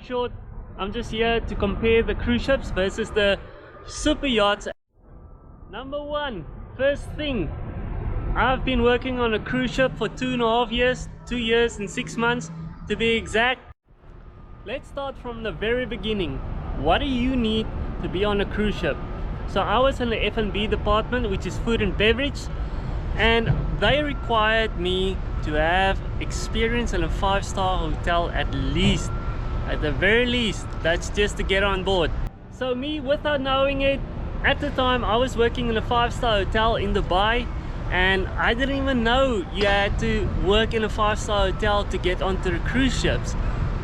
short, I'm just here to compare the cruise ships versus the super yachts. Number one, first thing, I've been working on a cruise ship for 2.5 years, 2 years and 6 months to be exact. Let's start from the very beginning. What do you need to be on a cruise ship? So I was in the F&B department, which is food and beverage, and they required me to have experience in a 5-star hotel at least, at the very least. That's just to get on board. So me, without knowing it, at the time I was working in a 5-star hotel in Dubai, and I didn't even know you had to work in a 5-star hotel to get onto the cruise ships,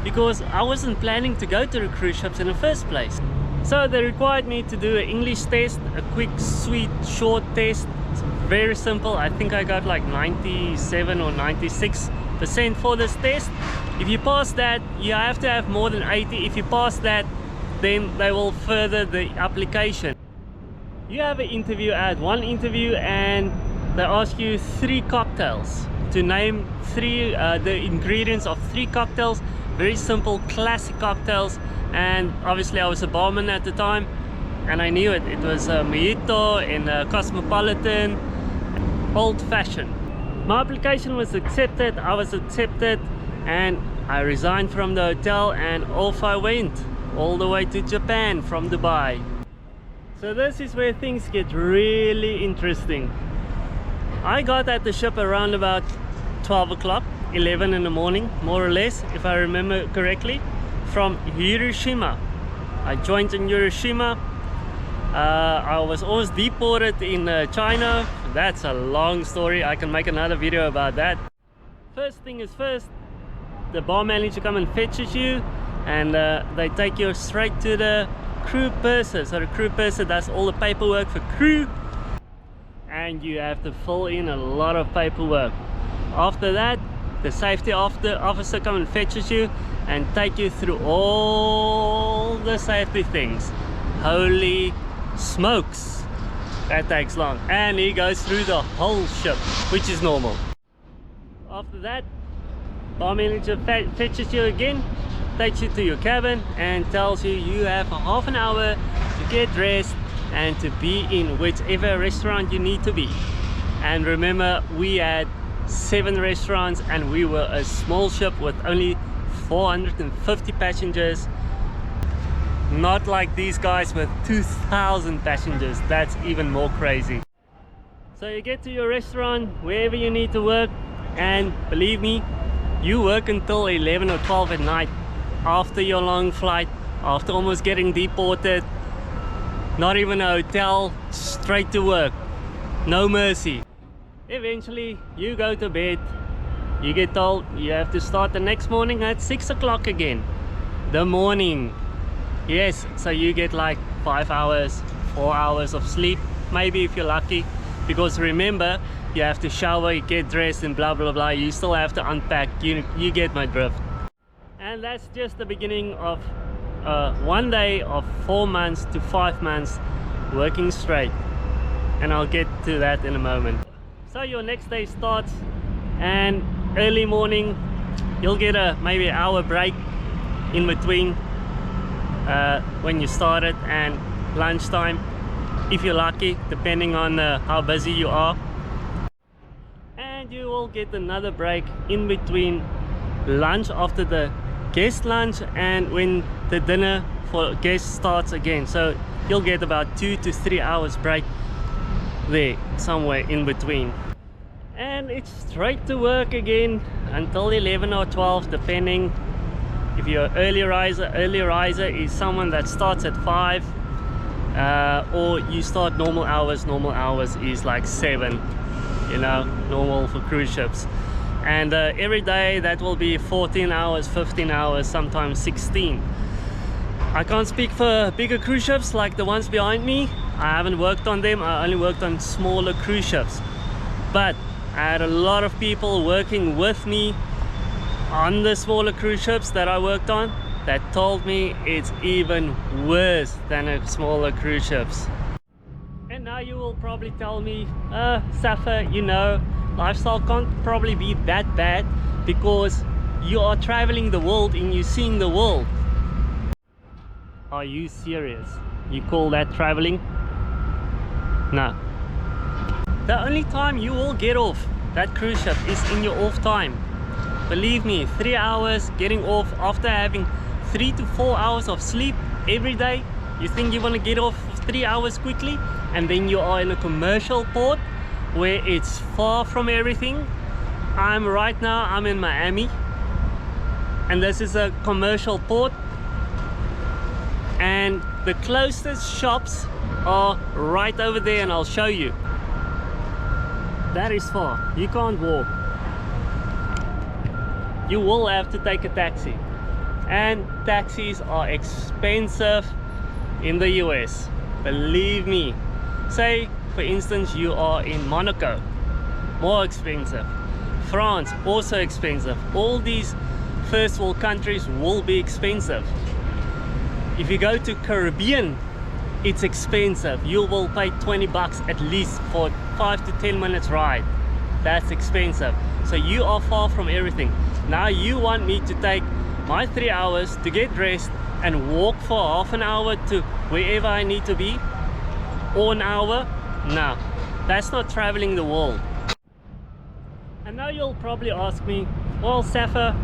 because I wasn't planning to go to the cruise ships in the first place. So they required me to do an English test, a quick, sweet, short test. It's very simple. I think I got like 97 or 96% for this test. If you pass that, you have to have more than 80. If you pass that, then they will further the application. You have an interview, at one interview, and they ask you 3 cocktails to name the ingredients of 3 cocktails. Very simple, classic cocktails. And obviously I was a barman at the time, and I knew it. It was a mojito and a cosmopolitan, old-fashioned. My application was accepted, I was accepted, and I resigned from the hotel and off I went, all the way to Japan from Dubai. So this is where things get really interesting. I got at the ship around about 12 o'clock, 11 in the morning, more or less, if I remember correctly, from Hiroshima. I joined in Hiroshima. I was almost deported in China. That's a long story. I can make another video about that. First thing is first, the bar manager come and fetches you, and they take you straight to the crew purser. So the crew purser does all the paperwork for crew, and you have to fill in a lot of paperwork. After that, the safety officer come and fetches you and take you through all the safety things. Holy smokes, that takes long. And he goes through the whole ship, which is normal. After that, bar manager fetches you again, takes you to your cabin and tells you you have a half an hour to get dressed and to be in whichever restaurant you need to be. And remember, we had 7 restaurants, and we were a small ship with only 450 passengers. Not like these guys with 2,000 passengers. That's even more crazy. So you get to your restaurant, wherever you need to work, and believe me, you work until 11 or 12 at night after your long flight, after almost getting deported. Not even a hotel, straight to work, no mercy. Eventually you go to bed, you get told you have to start the next morning at 6 o'clock again. The morning. Yes, so you get like 5 hours, 4 hours of sleep, maybe if you're lucky, because remember, you have to shower, you get dressed and blah blah blah. You still have to unpack. You get my drift. And that's just the beginning of 1 day of 4 months to 5 months working straight, and I'll get to that in a moment. So your next day starts, and early morning you'll get a maybe an hour break in between when you started and lunchtime, if you're lucky, depending on how busy you are. And you will get another break in between lunch, after the guest lunch, and when the dinner for guests starts again. So you'll get about 2 to 3 hours break there, somewhere in between. And it's straight to work again until 11 or 12, depending. If you're an early riser is someone that starts at 5, or you start normal hours. Normal hours is like 7, you know, normal for cruise ships. And every day that will be 14 hours, 15 hours, sometimes 16. I can't speak for bigger cruise ships like the ones behind me. I haven't worked on them. I only worked on smaller cruise ships, but I had a lot of people working with me on the smaller cruise ships that I worked on that told me it's even worse than the smaller cruise ships. And now you will probably tell me, Saffa, you know, lifestyle can't probably be that bad because you are traveling the world and you're seeing the world. Are you serious? You call that traveling? No. The only time you will get off that cruise ship is in your off time. Believe me, 3 hours getting off after having 3 to 4 hours of sleep every day. You think you want to get off 3 hours quickly, and then you are in a commercial port where it's far from everything. Right now I'm in Miami, and this is a commercial port, and the closest shops are right over there, and I'll show you. That is far. You can't walk. You will have to take a taxi, and taxis are expensive in the US, believe me. Say for instance you are in Monaco, more expensive. France, also expensive. All these first world countries will be expensive. If you go to Caribbean, it's expensive. You will pay 20 bucks at least for 5 to 10 minutes ride. That's expensive. So you are far from everything. Now you want me to take my 3 hours to get dressed and walk for half an hour to wherever I need to be, or an hour? No, that's not traveling the world. And now you'll probably ask me, well, Saffa,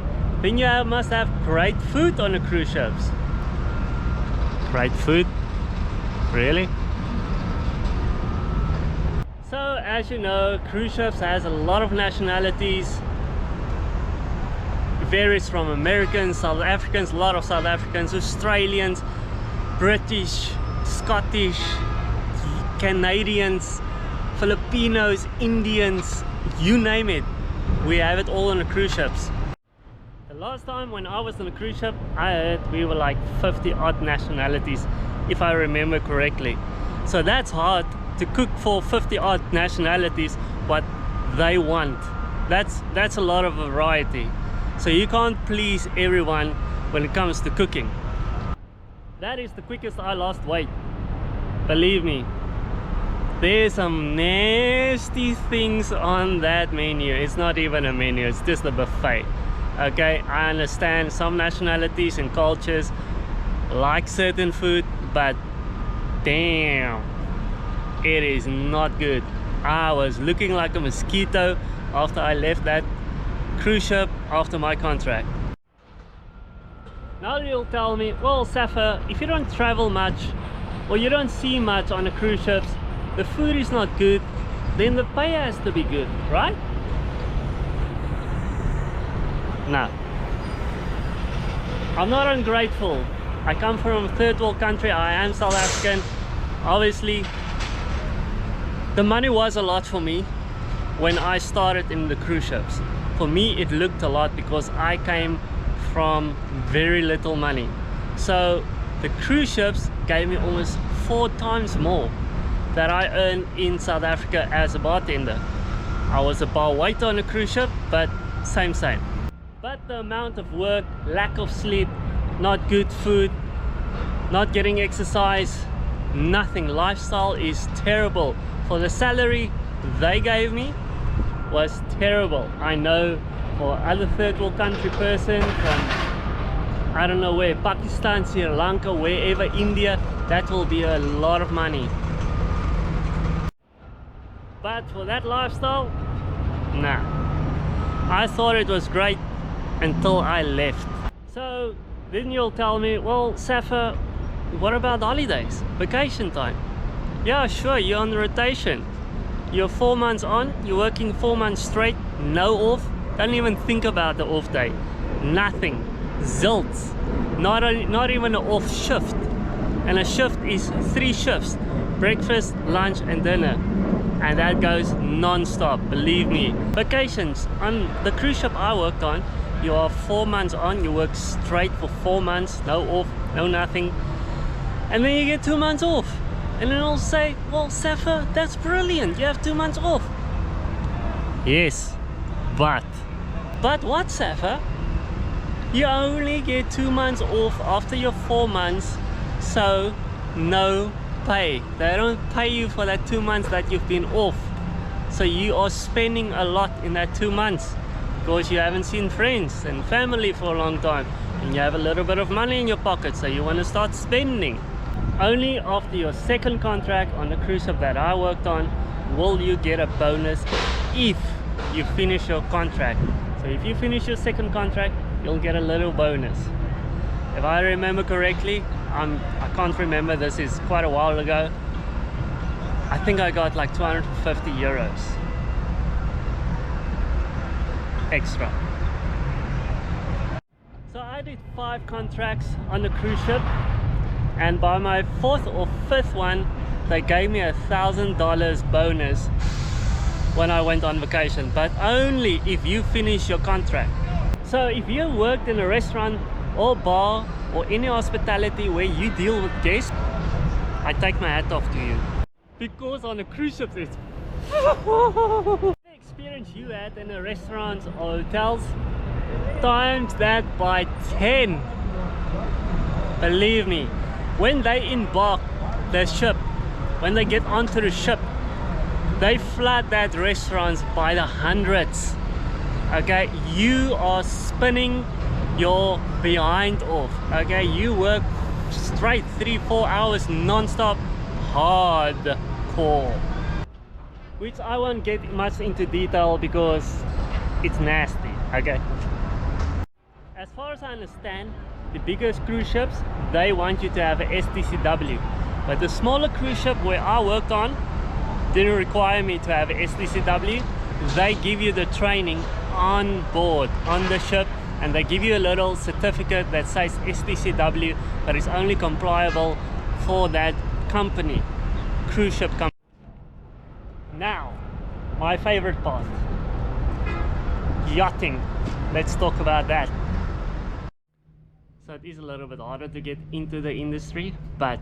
then you must have great food on the cruise ships. Great food? Really? So as you know, cruise ships has a lot of nationalities. It varies from Americans, South Africans, a lot of South Africans, Australians, British, Scottish, Canadians, Filipinos, Indians, you name it. We have it all on the cruise ships. The last time when I was on a cruise ship, I heard we were like 50 odd nationalities, if I remember correctly. So that's hard to cook for 50 odd nationalities what they want. That's a lot of variety. So you can't please everyone when it comes to cooking. That is the quickest I lost weight. Believe me. There's some nasty things on that menu. It's not even a menu, it's just a buffet. Okay, I understand some nationalities and cultures like certain food, but damn, it is not good. I was looking like a mosquito after I left that cruise ship after my contract. Now you'll tell me, well, Saffa, if you don't travel much or you don't see much on the cruise ships, the food is not good, then the pay has to be good, right? No. I'm not ungrateful. I come from a third world country. I am South African. Obviously, the money was a lot for me when I started in the cruise ships. For me, it looked a lot because I came from very little money. So the cruise ships gave me almost 4 times more that I earned in South Africa as a bartender. I was a bar waiter on a cruise ship, but same. But the amount of work, lack of sleep, not good food, not getting exercise, nothing. Lifestyle is terrible. For the salary they gave me was terrible. I know for other third world country person from I don't know where, Pakistan, Sri Lanka, wherever, India, that will be a lot of money. But for that lifestyle, nah. I thought it was great until I left. So then you'll tell me, well, Saffa, what about holidays, vacation time? Yeah, sure, you're on rotation. You're 4 months on, you're working 4 months straight, no off. Don't even think about the off day. Nothing. Zilts. Not even an off shift. And a shift is 3 shifts: breakfast, lunch and dinner. And that goes non-stop, believe me. Vacations. On the cruise ship I worked on, you are 4 months on, you work straight for 4 months, no off, no nothing. And then you get 2 months off. And then I'll say, well, Saffa, that's brilliant, you have 2 months off. Yes, but what, Saffa? You only get 2 months off after your 4 months, so no pay. They don't pay you for that 2 months that you've been off. So you are spending a lot in that 2 months because you haven't seen friends and family for a long time. and you have a little bit of money in your pocket, so you want to start spending. Only after your second contract on the cruise ship that I worked on will you get a bonus if you finish your contract. So if you finish your second contract, you'll get a little bonus. If I remember correctly, I can't remember, this is quite a while ago, I think I got like 250 euros extra. So I did 5 contracts on the cruise ship, and by my 4th or 5th one they gave me $1,000 bonus when I went on vacation, but only if you finish your contract. So if you worked in a restaurant or bar or any hospitality where you deal with guests, I take my hat off to you, because on a cruise ship it's the experience you had in a restaurant or hotels, times that by 10. Believe me, when they embark the ship, when they get onto the ship, they flood that restaurants by the hundreds. Okay, you are spinning your behind off. Okay, you work straight 3-4 hours non-stop, hardcore, which I won't get much into detail because it's nasty. Okay, as far as I understand, the biggest cruise ships, they want you to have a STCW, but the smaller cruise ship where I worked on didn't require me to have a STCW. They give you the training on board on the ship, and they give you a little certificate that says STCW, but it's only compliable for that company, cruise ship company. Now, my favorite part, yachting. Let's talk about that. So it is a little bit harder to get into the industry, but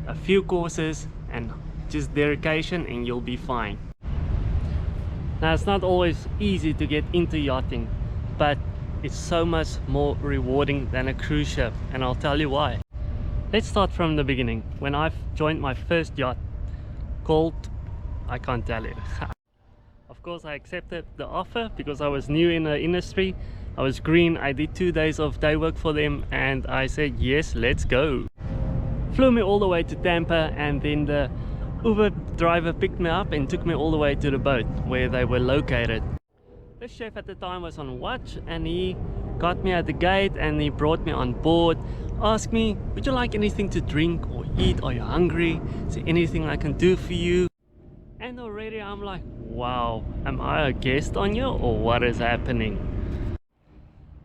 a few courses and just dedication and you'll be fine. Now, it's not always easy to get into yachting, but it's so much more rewarding than a cruise ship, and I'll tell you why. Let's start from the beginning. When I joined my first yacht, called, I can't tell you. Of course I accepted the offer because I was new in the industry, I was green, I did 2 days of day work for them, and I said yes, let's go. Flew me all the way to Tampa, and then the Uber driver picked me up and took me all the way to the boat where they were located. The chef at the time was on watch, and he got me at the gate and he brought me on board, asked me, would you like anything to drink or eat? Are you hungry? Is there anything I can do for you? And already I'm like, wow, am I a guest on you or what is happening?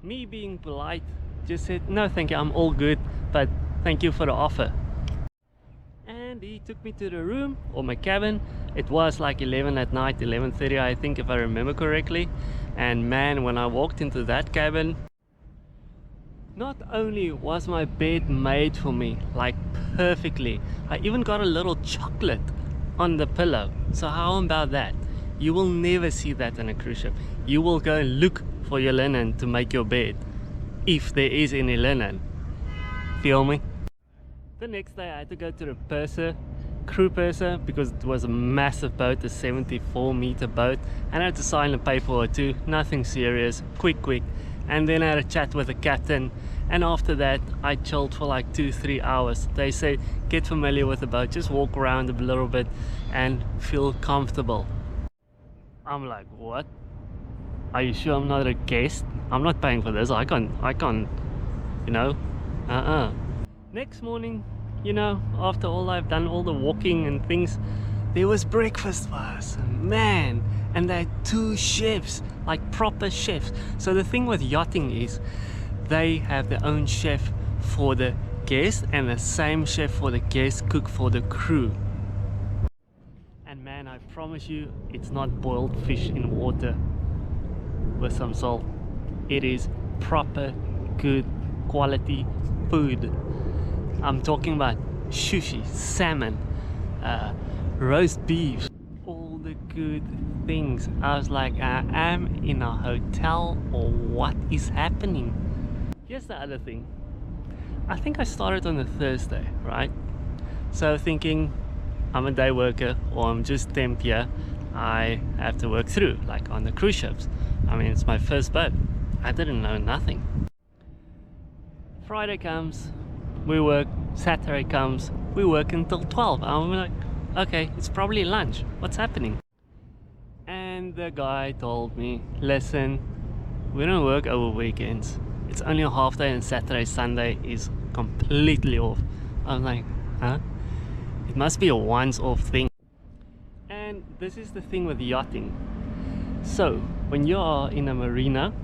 Me being polite, just said, no thank you, I'm all good, but thank you for the offer. And he took me to the room, or my cabin. It was like 11 at night, 11:30 I think, if I remember correctly. And man, when I walked into that cabin, not only was my bed made for me, like perfectly, I even got a little chocolate on the pillow. So how about that? You will never see that in a cruise ship. You will go and look for your linen to make your bed, if there is any linen. Feel me? The next day I had to go to the purser, crew purser, because it was a massive boat, a 74-meter boat, and I had to sign a paper or two, nothing serious, quick. And then I had a chat with the captain, and after that I chilled for like 2-3 hours. They say get familiar with the boat, just walk around a little bit and feel comfortable. I'm like, what? Are you sure I'm not a guest? I'm not paying for this. I can't, you know, Next morning, you know, after all I've done, all the walking and things, there was breakfast for us, man. And they had 2 chefs, like proper chefs. So the thing with yachting is they have their own chef for the guests and the same chef for the guests cook for the crew. And man, I promise you, it's not boiled fish in water with some salt. It is proper good quality food. I'm talking about sushi, salmon, roast beef, all the good things. I was like, I am in a hotel or what is happening? Here's the other thing. I think I started on a Thursday, right? So thinking I'm a day worker or I'm just temp here, I have to work through, like on the cruise ships. I mean, it's my first boat. I didn't know nothing. Friday comes, we work. Saturday comes, we work until 12. I'm like, okay, it's probably lunch. What's happening? And the guy told me, listen, we don't work over weekends. It's only a half day, and Saturday, Sunday is completely off. I'm like, huh? It must be a once-off thing. And this is the thing with yachting. So when you are in a marina,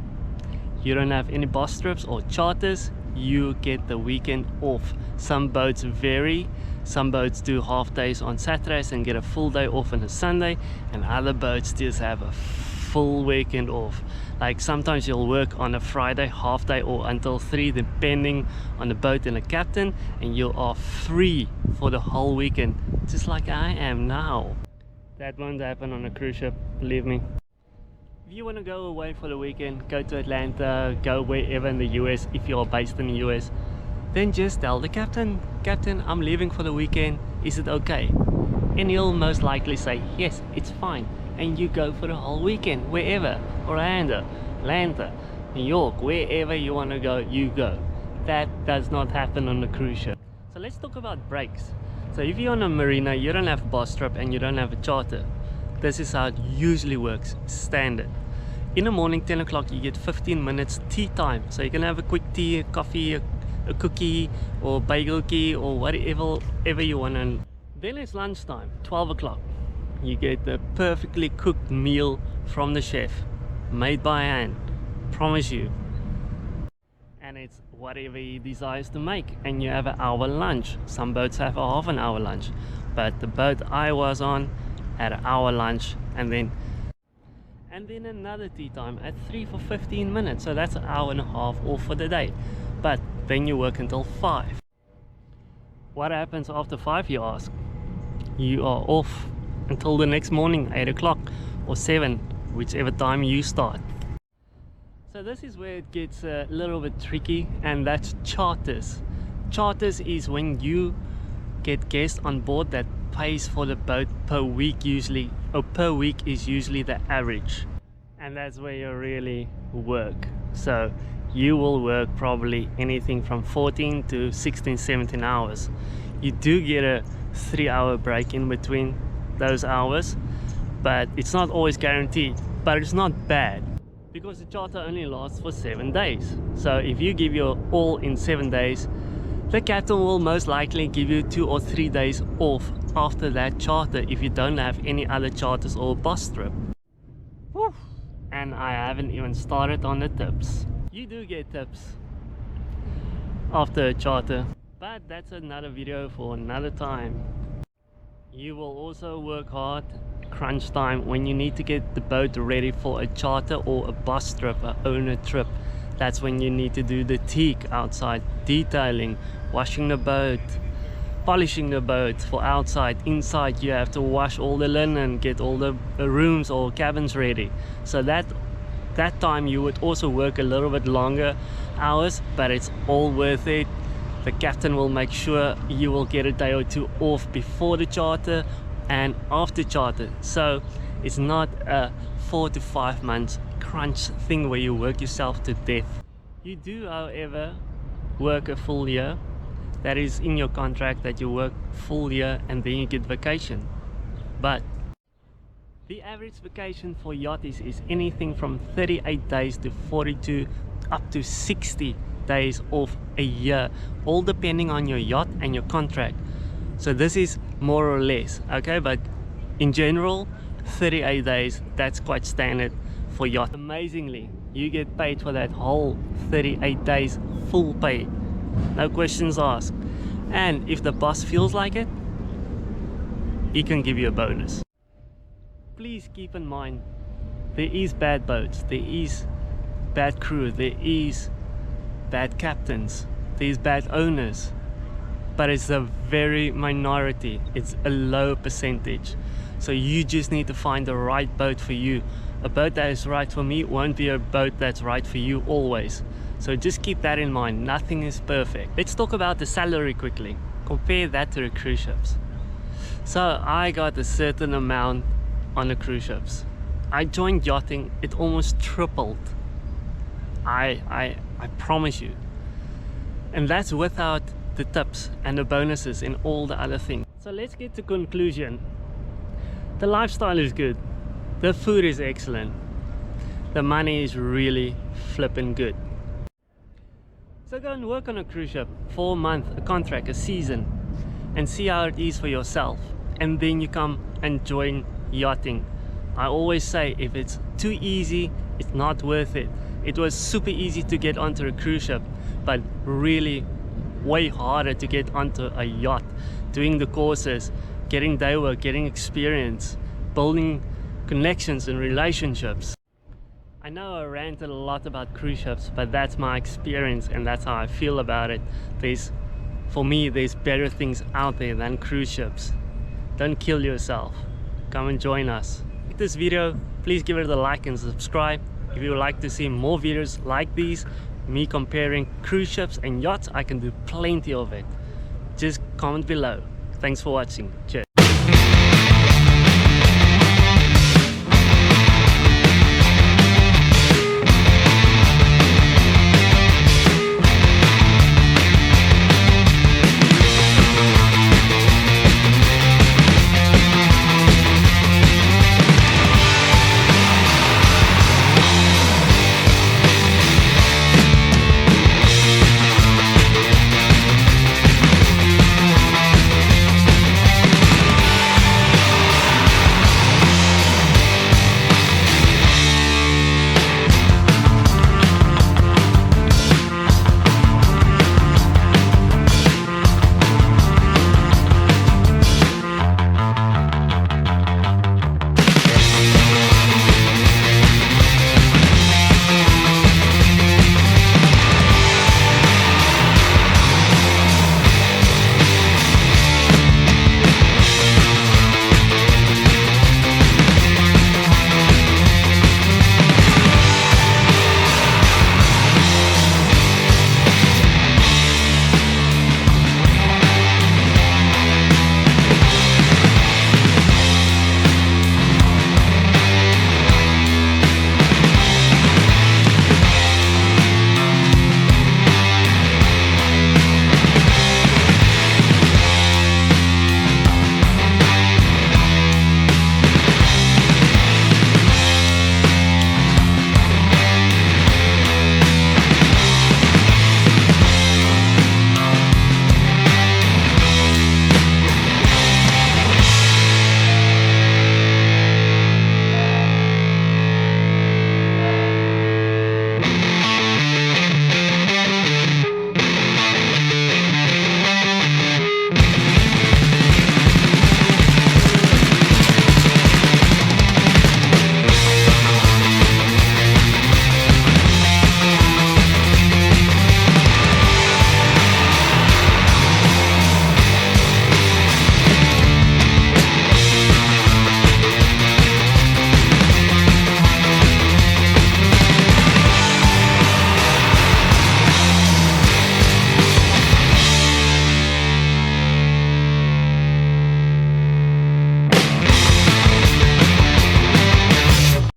you don't have any bus trips or charters, you get the weekend off. Some boats vary. Some boats do half days on Saturdays and get a full day off on a Sunday, and other boats just have a full weekend off. Like sometimes you'll work on a Friday half day or until 3, depending on the boat and the captain, and you are free for the whole weekend, just like I am now. That won't happen on a cruise ship, believe me. If you want to go away for the weekend, go to Atlanta, go wherever in the US, if you're based in the US, then just tell the captain, I'm leaving for the weekend, is it okay? And he'll most likely say, yes, it's fine. And you go for the whole weekend, wherever, Orlando, Atlanta, New York, wherever you want to go, you go. That does not happen on a cruise ship. So let's talk about breaks. So if you're on a marina, you don't have a bus trip and you don't have a charter. This is how it usually works, standard. In the morning, 10 o'clock, you get 15 minutes tea time. So you can have a quick tea, a coffee, a cookie, or bagel key, or whatever you want. And then it's lunchtime, 12 o'clock. You get the perfectly cooked meal from the chef, made by hand, promise you. And it's whatever he desires to make. And you have an hour lunch. Some boats have a half an hour lunch, but the boat I was on had an hour lunch, and then another tea time at 3 for 15 minutes. So that's an hour and a half off for the day. But then you work until 5. What happens after 5, you ask? You are off until the next morning, 8 o'clock or 7, whichever time you start. So this is where it gets a little bit tricky, and that's charters. Charters is when you get guests on board that pays for the boat per week usually, or per week is usually the average, and that's where you really work. So you will work probably anything from 14 to 16, 17 hours. You do get a 3-hour break in between those hours, but it's not always guaranteed. But it's not bad, because the charter only lasts for 7 days. So if you give your all in 7 days, the captain will most likely give you 2 or 3 days off after that charter if you don't have any other charters or bus trip. Woo. And I haven't even started on the tips. You do get tips after a charter, but that's another video for another time. You will also work hard crunch time when you need to get the boat ready for a charter or a bus trip, a owner trip. That's when you need to do the teak outside, detailing, washing the boat, polishing the boat for outside. Inside you have to wash all the linen, get all the rooms or cabins ready. So that time you would also work a little bit longer hours, but it's all worth it. The captain will make sure you will get a day or 2 off before the charter and after charter. So it's not a 4 to 5 months crunch thing where you work yourself to death. You do, however, work a full year. That is in your contract, that you work full year and then you get vacation. But the average vacation for yachties is anything from 38 days to 42 up to 60 days off a year, all depending on your yacht and your contract. So this is more or less, okay, but in general 38 days, that's quite standard for yacht. Amazingly, you get paid for that whole 38 days, full pay, no questions asked. And if the boss feels like it, he can give you a bonus. Please keep in mind, there is bad boats, there is bad crew, there is bad captains, there's bad owners, but it's a very minority, it's a low percentage. So you just need to find the right boat for you. A boat that is right for me won't be a boat that's right for you always. So just keep that in mind, nothing is perfect. Let's talk about the salary quickly, compare that to the cruise ships. So I got a certain amount on the cruise ships. I joined yachting, it almost tripled. I promise you. And that's without the tips and the bonuses and all the other things. So let's get to conclusion. The lifestyle is good, the food is excellent, the money is really flipping good. So go and work on a cruise ship for a month, a contract, a season, and see how it is for yourself, and then you come and join yachting. I always say, if it's too easy, it's not worth it. It was super easy to get onto a cruise ship, but really way harder to get onto a yacht, doing the courses, getting day work, getting experience, building connections and relationships. I know I ranted a lot about cruise ships, but that's my experience and that's how I feel about it. For me, there's better things out there than cruise ships. Don't kill yourself. Come and join us. Like this video, please give it a like and subscribe. If you would like to see more videos like these, me comparing cruise ships and yachts, I can do plenty of it. Just comment below. Thanks for watching. Cheers.